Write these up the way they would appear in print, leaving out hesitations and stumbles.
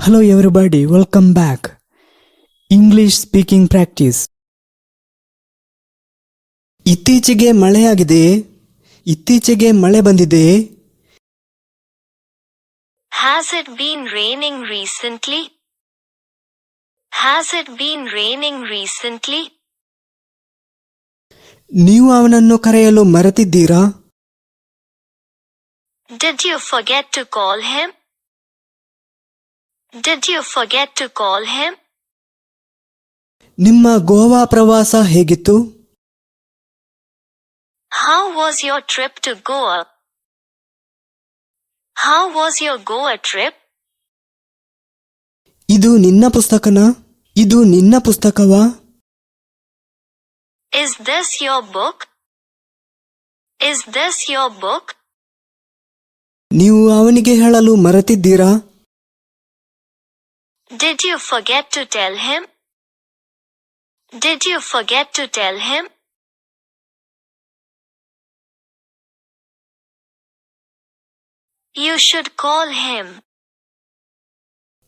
Hello everybody, welcome back. English speaking practice. ಇತ್ತೀಚೆಗೆ ಮಳೆಯಾಗಿದೆ. ಇತ್ತೀಚೆಗೆ ಮಳೆ ಬಂದಿದೆ. Has it been raining recently? Has it been raining recently? ನೀವು ಅವನನ್ನು ಕರೆಯಲು ಮರೆತಿದ್ದೀರಾ? Did you forget to call him? Did you forget to call him? ನಿಮ್ಮ ಗೋವಾ ಪ್ರವಾಸ ಹೇಗಿತ್ತು? How was your trip to Goa? How was your Goa trip? ಇದು ನಿನ್ನ ಪುಸ್ತಕನಾ? ಇದು ನಿನ್ನ ಪುಸ್ತಕವಾ? Is this your book? Is this your book? ನೀವು ಅವನಿಗೆ ಹೇಳಲು ಮರೆತಿದ್ದೀರಾ? Did you forget to tell him? Did you forget to tell him? You should call him.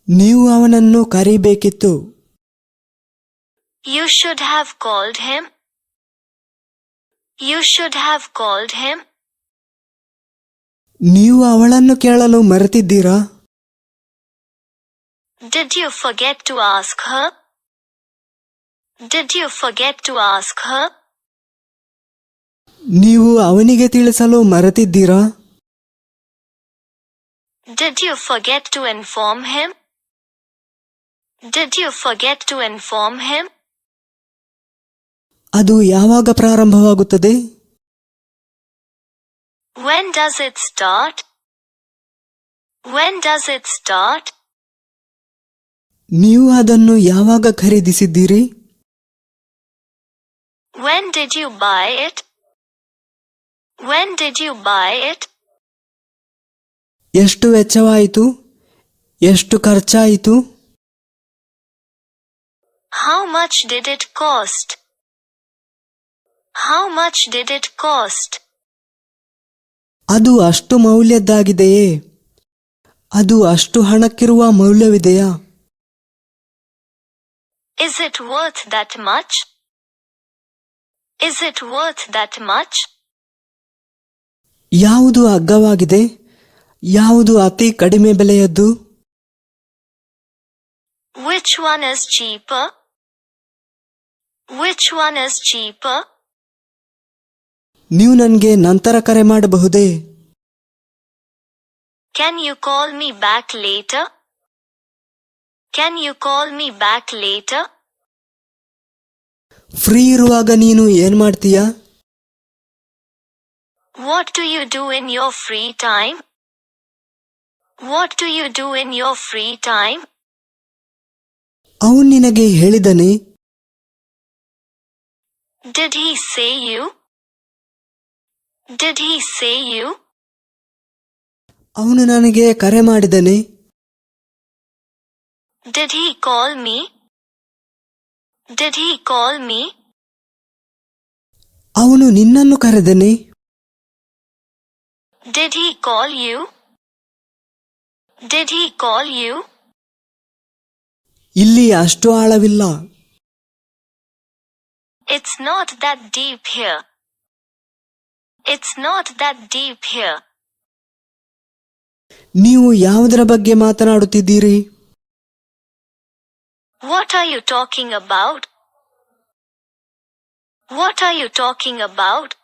ನೀವು ಅವನನ್ನು ಕರೆಯಬೇಕಿತ್ತು. You should have called him. You should have called him. ನೀವು ಅವಳನ್ನು ಕೇಳಲು ಮರೆತಿದ್ದೀರಾ? Did you forget to ask her? Did you forget to ask her? ನೀವು ಅವನಿಗೆ ತಿಳಿಸಲು ಮರೆತಿದ್ದೀರಾ? Did you forget to inform him? Did you forget to inform him? ಅದು ಯಾವಾಗ ಪ್ರಾರಂಭವಾಗುತ್ತದೆ? When does it start? When does it start? ನೀವು ಅದನ್ನು ಯಾವಾಗ ಖರೀದಿಸಿದ್ದೀರಿ? When did you buy it? When did you buy it? ಎಷ್ಟು ವೆಚ್ಚವಾಯಿತು? ಎಷ್ಟು ಖರ್ಚಾಯಿತು? How much did it cost? How much did it cost? ಅದು ಅಷ್ಟು ಮೌಲ್ಯದ್ದಾಗಿದೆಯೇ? ಅದು ಅಷ್ಟು ಹಣಕ್ಕಿರುವ ಮೌಲ್ಯವಿದೆಯಾ? Is it worth that much? Is it worth that much? ಯಾವುದು ಅಗ್ಗವಾಗಿದೆ? ಯಾವುದು ಅತಿ ಕಡಿಮೆ ಬೆಲೆಯದ್ದು? Which one is cheaper? Which one is cheaper? ನೀವು ನನಗೆ ನಂತರ ಕರೆ ಮಾಡಬಹುದೇ? Can you call me back later? Can you call me back later? Free ಇರುವಾಗ ನೀನು ಏನು ಮಾಡ್ತೀಯಾ? What do you do in your free time? What do you do in your free time? ಅವನು ನಿನಗೆ ಹೇಳಿದನೇ? Did he say you? Did he say you? ಅವನು ನನಗೆ ಕರೆ ಮಾಡಿದನೇ? Did he call me? Did he call me? ಅವನು ನಿನ್ನನ್ನು ಕರೆದನೇ? Did he call you? Did he call you? ಇಲ್ಲಿ ಅಷ್ಟು ಆಳವಿಲ್ಲ. It's not that deep here. It's not that deep here. ನೀವು ಯಾವುದರ ಬಗ್ಗೆ ಮಾತನಾಡುತ್ತಿದ್ದೀರಿ? What are you talking about? What are you talking about?